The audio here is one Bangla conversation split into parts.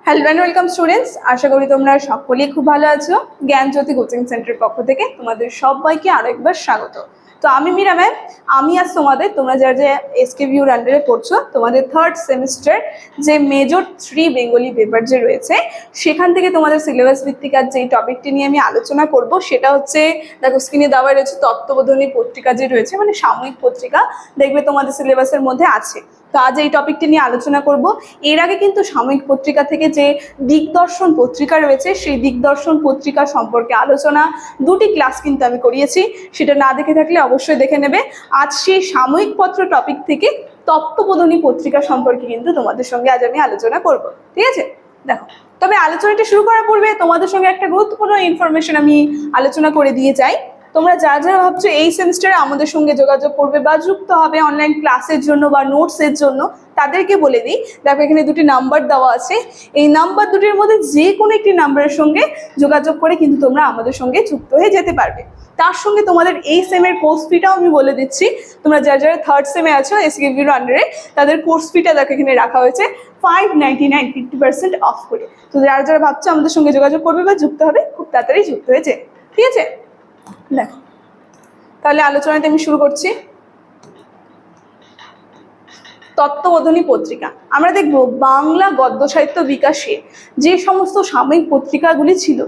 হ্যালো এন্ড ওয়েলকাম স্টুডেন্টস, আশা করি তোমরা সকলেই খুব ভালো আছো। জ্ঞানজ্যোতি কোচিং সেন্টারের পক্ষ থেকে তোমাদের সবাইকে আরো একবার স্বাগত। তো আমি মীরা ম্যাম, আমি আজ তোমরা যারা যে এসকেভিউর আন্ডারে পড়ছো, তোমাদের থার্ড সেমিস্টার যে মেজর 3 বেঙ্গলি পেপার যে রয়েছে, সেখান থেকে তোমাদের সিলেবাস ভিত্তিক আজ যে টপিকটি নিয়ে আমি আলোচনা করব সেটা হচ্ছে, দেখো স্ক্রিনে দেওয়া রয়েছে তত্ত্ববোধনী পত্রিকা যে রয়েছে, মানে সাময়িক পত্রিকা, দেখবে তোমাদের সিলেবাসের মধ্যে আছে। তো আজ এই টপিকটি নিয়ে আলোচনা করব। এর আগে কিন্তু সাময়িক পত্রিকা থেকে যে দিগদর্শন পত্রিকা রয়েছে, সেই দিগদর্শন পত্রিকা সম্পর্কে আলোচনা দুটি ক্লাস কিন্তু আমি করিয়েছি, সেটা না দেখে থাকলে অবশ্যই দেখে নেবে। আজ সেই সাময়িক পত্র টপিক থেকে তত্ত্ববোধনী পত্রিকা সম্পর্কে কিন্তু তোমাদের সঙ্গে আজ আমি আলোচনা করব, ঠিক আছে? দেখো, তবে আলোচনাটা শুরু করার পূর্বে তোমাদের সঙ্গে একটা গুরুত্বপূর্ণ ইনফরমেশন আমি আলোচনা করে দিয়ে যাই। তোমরা যারা যারা ভাবছো এই সেমিস্টারে আমাদের সঙ্গে যোগাযোগ করবে বা যুক্ত হবে অনলাইন ক্লাসের জন্য বা নোটসের জন্য, তাদেরকে বলে দিই, দেখো এখানে দুটি নাম্বার দেওয়া আছে। এই নাম্বার দুটির মধ্যে যে কোনো একটি নাম্বারের সঙ্গে যোগাযোগ করে কিন্তু তোমরা আমাদের সঙ্গে যুক্ত হয়ে যেতে পারবে। তার সঙ্গে তোমাদের এই সেমের কোর্স ফিটাও আমি বলে দিচ্ছি। তোমরা যারা যারা থার্ড সেমে আছো এসকেভিউর আন্ডারে, তাদের কোর্স ফিটা দেখো এখানে রাখা হয়েছে 599, 50% অফ করে। তো যারা যারা ভাবছো আমাদের সঙ্গে যোগাযোগ করবে বা যুক্ত হবে, খুব তাড়াতাড়ি যুক্ত হয়েছে, ঠিক আছে? দেখো, তাহলে আলোচনাটা আমি শুরু করছি। তত্ত্ববোধনী পত্রিকা আমরা দেখব বাংলা গদ্য সাহিত্য বিকাশে যে সমস্ত সাময়িক পত্রিকাগুলি ছিল,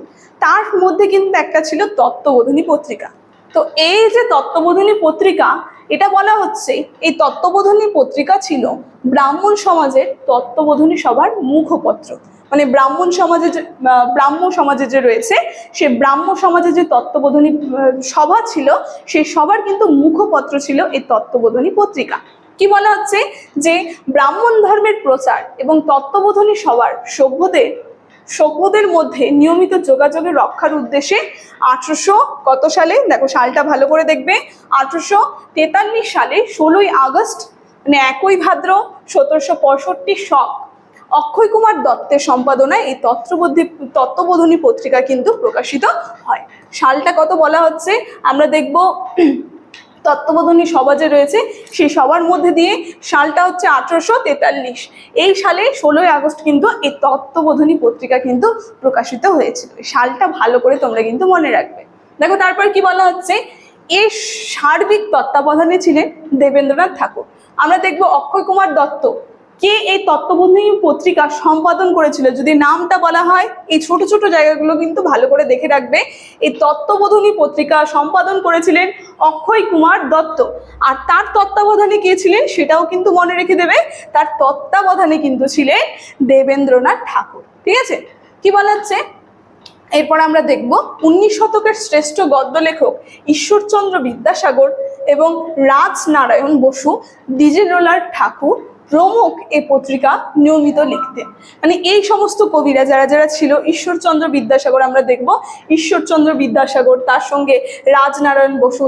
তার মধ্যে কিন্তু একটা ছিল তত্ত্ববোধনী পত্রিকা। তো এই যে তত্ত্ববোধনী পত্রিকা, এটা বলা হচ্ছে এই তত্ত্ববোধনী পত্রিকা ছিল ব্রাহ্মণ সমাজের তত্ত্ববোধনী সভার মুখপত্র। মানে ব্রাহ্ম সমাজে যে রয়েছে, সে ব্রাহ্ম সমাজে যে তত্ত্ববোধনী সভা ছিল, সেই সভার কিন্তু মুখপত্র ছিল এই তত্ত্ববোধনী পত্রিকা। কি বলা হচ্ছে যে ব্রাহ্মণ ধর্মের প্রচার এবং তত্ত্ববোধনী সভার সভ্যদের মধ্যে নিয়মিত যোগাযোগের রক্ষার উদ্দেশ্যে 1800 কত সালে, দেখো সালটা ভালো করে দেখবে, 1843 সালে 16ই আগস্ট, মানে 1 ভাদ্র 1765 শক অক্ষয় কুমার দত্তের সম্পাদনায় এই তত্ত্ববোধনী পত্রিকা কিন্তু প্রকাশিত হয়। সালটা কত বলা হচ্ছে আমরা দেখব। তত্ত্ববোধনী সভা যে রয়েছে, সেই সবার মধ্যে দিয়ে সালটা হচ্ছে 1843। এই সালে 16ই আগস্ট কিন্তু এই তত্ত্ববোধনী পত্রিকা কিন্তু প্রকাশিত হয়েছিল। সালটা ভালো করে তোমরা কিন্তু মনে রাখবে। দেখো তারপর কি বলা হচ্ছে, এর সার্বিক তত্ত্বাবধানে ছিলেন দেবেন্দ্রনাথ ঠাকুর। আমরা দেখব অক্ষয় কুমার দত্ত কে এই তত্ত্ববোধনী পত্রিকা সম্পাদন করেছিল। যদি নামটা বলা হয়, এই ছোট ছোট জায়গাগুলো কিন্তু ভালো করে দেখে রাখবে। এই তত্ত্ববোধনী পত্রিকা সম্পাদন করেছিলেন অক্ষয় কুমার দত্ত। আর তার তত্ত্বাবধানে কে ছিলেন সেটাও কিন্তু মনে রেখে দেবে, তার তত্ত্বাবধানে কিন্তু ছিলেন দেবেন্দ্রনাথ ঠাকুর, ঠিক আছে? কি বলা হচ্ছে, এরপর আমরা দেখব 19 শতকের শ্রেষ্ঠ গদ্য লেখক ঈশ্বরচন্দ্র বিদ্যাসাগর এবং রাজনারায়ণ বসু, দ্বিজেন্দ্রলাল ঠাকুর প্রমুখ এই পত্রিকা নিয়মিত লিখতেন। মানে এই সমস্ত কবিরা যারা যারা ছিল, ঈশ্বরচন্দ্র বিদ্যাসাগর আমরা দেখব, ঈশ্বরচন্দ্র বিদ্যাসাগর, তার সঙ্গে রাজনারায়ণ বসু,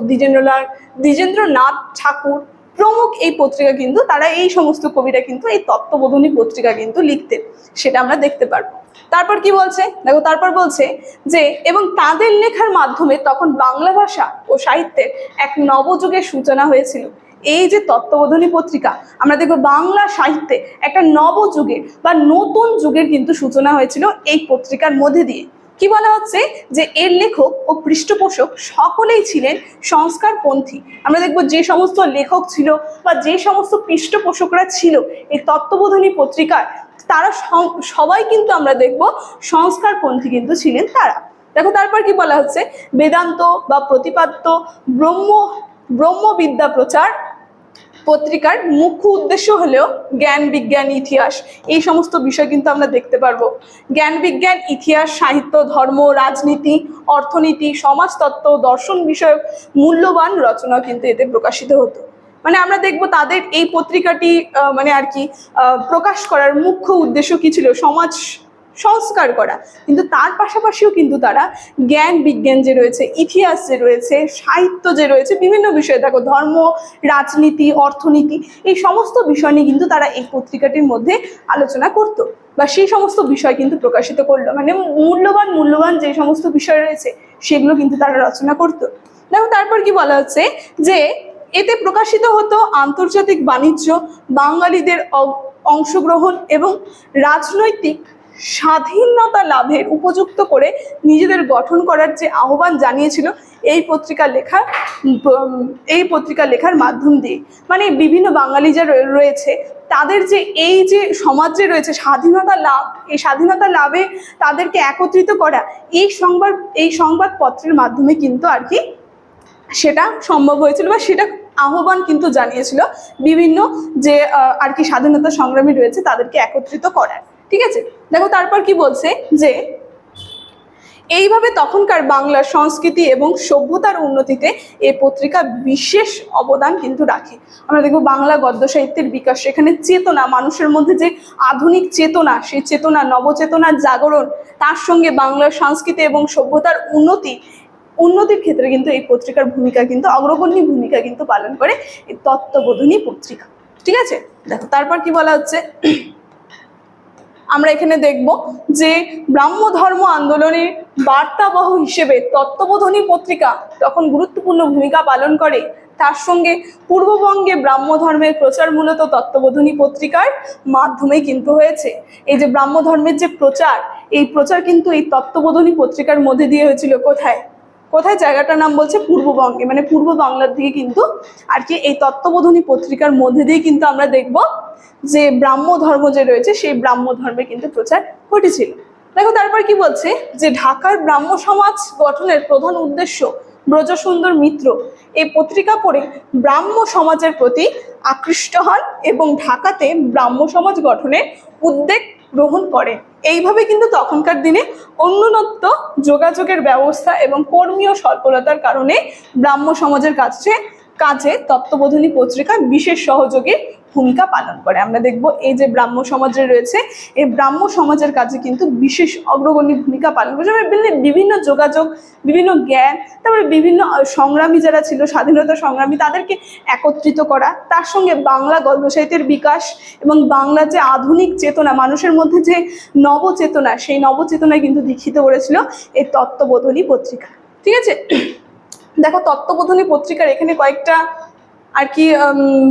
দ্বিজেন্দ্রনাথ ঠাকুর প্রমুখ এই পত্রিকা কিন্তু তারা, এই সমস্ত কবিরা কিন্তু এই তত্ত্ববোধনী পত্রিকা কিন্তু লিখতেন, সেটা আমরা দেখতে পারবো। তারপর কি বলছে, দেখো তারপর বলছে যে এবং তাদের লেখার মাধ্যমে তখন বাংলা ভাষা ও সাহিত্যের এক নবযুগের সূচনা হয়েছিল। এই যে তত্ত্ববোধনী পত্রিকা, আমরা দেখবো বাংলা সাহিত্যে একটা নবযুগের বা নতুন যুগের কিন্তু সূচনা হয়েছিল এই পত্রিকার মধ্যে দিয়ে। কি বলা হচ্ছে যে এর লেখক ও পৃষ্ঠপোষক সকলেই ছিলেন সংস্কারপন্থী। আমরা দেখবো যে সমস্ত লেখক ছিল বা যে সমস্ত পৃষ্ঠপোষকরা ছিল এই তত্ত্ববোধনী পত্রিকার, তারা সবাই কিন্তু আমরা দেখব সংস্কারপন্থী কিন্তু ছিলেন তারা। দেখো তারপর কি বলা হচ্ছে, বেদান্ত বা প্রতিপাদ্য ব্রহ্মবিদ্যা প্রচার পত্রিকার মুখ্য উদ্দেশ্য হলেও জ্ঞান বিজ্ঞান ইতিহাস, এই সমস্ত বিষয় কিন্তু আমরা দেখতে পারবো। জ্ঞান বিজ্ঞান ইতিহাস, সাহিত্য, ধর্ম, রাজনীতি, অর্থনীতি, সমাজতত্ত্ব, দর্শন বিষয়ক মূল্যবান রচনা কিন্তু এতে প্রকাশিত হতো। মানে আমরা দেখব তাদের এই পত্রিকাটি মানে আর কি প্রকাশ করার মুখ্য উদ্দেশ্য কি ছিল, সমাজ সংস্কার করা, কিন্তু তার পাশাপাশিও কিন্তু তারা জ্ঞান বিজ্ঞান যে রয়েছে, ইতিহাস যে রয়েছে, সাহিত্য যে রয়েছে, বিভিন্ন বিষয়ে, দেখো ধর্ম, রাজনীতি, অর্থনীতি, এই সমস্ত বিষয় নিয়ে কিন্তু তারা এই পত্রিকাটির মধ্যে আলোচনা করতো বা সেই সমস্ত বিষয় কিন্তু প্রকাশিত করলো। মানে মূল্যবান যে সমস্ত বিষয় রয়েছে সেগুলো কিন্তু তারা রচনা করতো। দেখো তারপর কি বলা হচ্ছে যে এতে প্রকাশিত হতো আন্তর্জাতিক বাণিজ্য, বাঙালিদের অংশগ্রহণ এবং রাজনৈতিক স্বাধীনতা লাভের উপযুক্ত করে নিজেদের গঠন করার যে আহ্বান জানিয়েছিল এই পত্রিকা লেখার মাধ্যম দিয়ে। মানে বিভিন্ন বাঙালি যা রয়েছে তাদের যে এই যে সমাজ যে রয়েছে স্বাধীনতা লাভ, এই স্বাধীনতা লাভে তাদেরকে একত্রিত করা, এই সংবাদপত্রের মাধ্যমে কিন্তু আর কি সেটা সম্ভব হয়েছিল, বা সেটা আহ্বান কিন্তু জানিয়েছিল বিভিন্ন যে আর কি স্বাধীনতা সংগ্রামী রয়েছে তাদেরকে একত্রিত করার। ঠিক আছে, দেখো তারপর কি বলছে যে এইভাবে তখনকার বাংলার সংস্কৃতি এবং সভ্যতার উন্নতিতে এই পত্রিকা বিশেষ অবদান কিন্তু রাখে। আমরা দেখব বাংলা গদ্য সাহিত্যের বিকাশ, সেখানে চেতনা, মানুষের মধ্যে যে আধুনিক চেতনা, সেই চেতনা, নবচেতনার জাগরণ, তার সঙ্গে বাংলার সংস্কৃতি এবং সভ্যতার উন্নতির ক্ষেত্রে কিন্তু এই পত্রিকার ভূমিকা কিন্তু অগ্রগণ্য ভূমিকা কিন্তু পালন করে এই তত্ত্ববোধিনী পত্রিকা। ঠিক আছে, দেখো তারপর কি বলা হচ্ছে, আমরা এখানে দেখব যে ব্রাহ্ম ধর্ম আন্দোলনের বার্তাবহ হিসেবে তত্ত্ববোধিনী পত্রিকা তখন গুরুত্বপূর্ণ ভূমিকা পালন করে। তার সঙ্গে পূর্ববঙ্গে ব্রাহ্ম ধর্মের প্রচার মূলত তত্ত্ববোধিনী পত্রিকার মাধ্যমে কিন্তু হয়েছে। এই যে ব্রাহ্ম ধর্মের যে প্রচার, এই প্রচার কিন্তু এই তত্ত্ববোধিনী পত্রিকার মধ্যে দিয়ে হয়েছিল। কোথায় কোথায় জায়গাটার নাম বলছে পূর্ববঙ্গে, মানে পূর্ব বাংলার দিকে কিন্তু আর কি এই তত্ত্ববোধিনী পত্রিকার মধ্যে দিয়ে কিন্তু আমরা দেখব যে ব্রাহ্ম ধর্ম যে রয়েছে সেই ব্রাহ্ম ধর্মে কিন্তু প্রচার ঘটেছিল। দেখো তারপর কি বলছে যে ঢাকার ব্রাহ্ম সমাজ গঠনের প্রধান উদ্দেশ্য ব্রজসুন্দর মিত্র এই পত্রিকা পড়ে ব্রাহ্ম সমাজের প্রতি আকৃষ্ট হন এবং ঢাকাতে ব্রাহ্ম সমাজ গঠনের উদ্যোগ গ্রহণ করেন। এইভাবে কিন্তু তখনকার দিনে অনুন্নত যোগাযোগের ব্যবস্থা এবং কর্মীয় স্বল্পতার কারণে ব্রাহ্ম সমাজের কাজে তত্ত্ববোধিনী পত্রিকা বিশেষ সহযোগী ভূমিকা পালন করে। আমরা দেখব এই যে ব্রাহ্ম সমাজে রয়েছে, এই ব্রাহ্ম সমাজের কাজে কিন্তু বিশেষ অগ্রগণ্য ভূমিকা পালন করেছে। বিভিন্ন যোগাযোগ, বিভিন্ন জ্ঞান, তারপরে বিভিন্ন সংগ্রামী যারা ছিল, স্বাধীনতা সংগ্রামী, তাদেরকে একত্রিত করা, তার সঙ্গে বাংলা গদ্য সাহিত্যের বিকাশ এবং বাংলার যে আধুনিক চেতনা, মানুষের মধ্যে যে নবচেতনা, সেই নবচেতনায় কিন্তু দীক্ষিত করেছিল এই তত্ত্ববোধিনী পত্রিকা। ঠিক আছে, দেখো তত্ত্ববোধিনী পত্রিকার এখানে কয়েকটা আর কি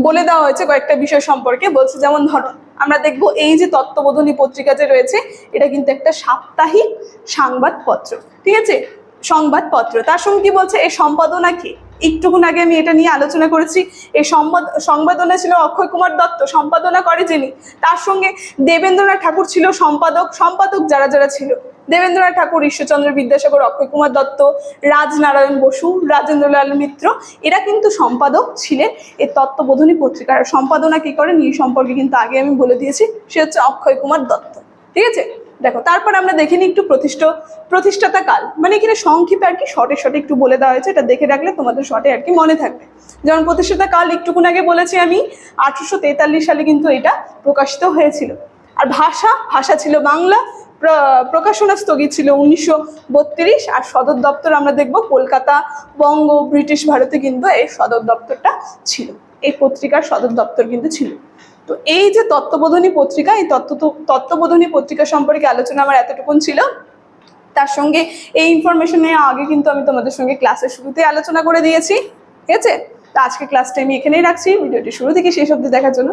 বলে দেওয়া হয়েছে কয়েকটা বিষয় সম্পর্কে। বলছে যেমন ধরো আমরা দেখব এই যে তত্ত্ববোধিনী পত্রিকা যে রয়েছে এটা কিন্তু একটা সাপ্তাহিক সংবাদপত্র। ঠিক আছে, সংবাদপত্র। তার সঙ্গে কি বলছে এই সম্পাদনা কি, একটুক্ষণ আগে আমি এটা নিয়ে আলোচনা করেছি। এই সংপাদনা ছিল অক্ষয় কুমার দত্ত, সম্পাদনা করে যিনি। তার সঙ্গে দেবেন্দ্রনাথ ঠাকুর ছিল সম্পাদক যারা যারা ছিল, দেবেন্দ্রনাথ ঠাকুর, ঈশ্বরচন্দ্র বিদ্যাসাগর, অক্ষয় কুমার দত্ত, রাজনারায়ণ বসু, রাজেন্দ্রলাল মিত্র, এরা কিন্তু সম্পাদক ছিলেন এই তত্ত্ববোধিনী পত্রিকার। সম্পাদনা কি করেন এই সম্পর্কে কিন্তু আগে আমি বলে দিয়েছি, সে হচ্ছে অক্ষয় কুমার দত্ত। ঠিক আছে, দেখো তারপর আমরা দেখে নিই একটু প্রতিষ্ঠাতা কাল, মানে এখানে সংক্ষেপে আর কি শর্টে একটু বলে দেওয়া হয়েছে, এটা দেখে রাখলে তোমাদের শর্টে আর কি মনে থাকবে। যেমন প্রতিষ্ঠাতা কাল একটুক্ষণ আগে বলেছি আমি, 1843 সালে কিন্তু এটা প্রকাশিত হয়েছিল। আর ভাষা ছিল বাংলা, প্রকাশনা স্থগিত ছিল 1932, আর সদর দপ্তর আমরা দেখব কলকাতা, বঙ্গ, ব্রিটিশ ভারতে কিন্তু এই সদর দপ্তরটা ছিল, এই পত্রিকার সদর দপ্তর কিন্তু ছিল। তো এই যে তত্ত্ববোধিনী পত্রিকা, এই তত্ত্ববোধিনী পত্রিকা সম্পর্কে আলোচনা আমার এতটুকুন ছিল। তার সঙ্গে এই ইনফরমেশন নিয়ে আগে কিন্তু আমি তোমাদের সঙ্গে ক্লাসের শুরুতেই আলোচনা করে দিয়েছি। ঠিক আছে, তো আজকে ক্লাসটা আমি এখানেই রাখছি। ভিডিওটি শুরু থেকে শেষ অবধি দেখার জন্য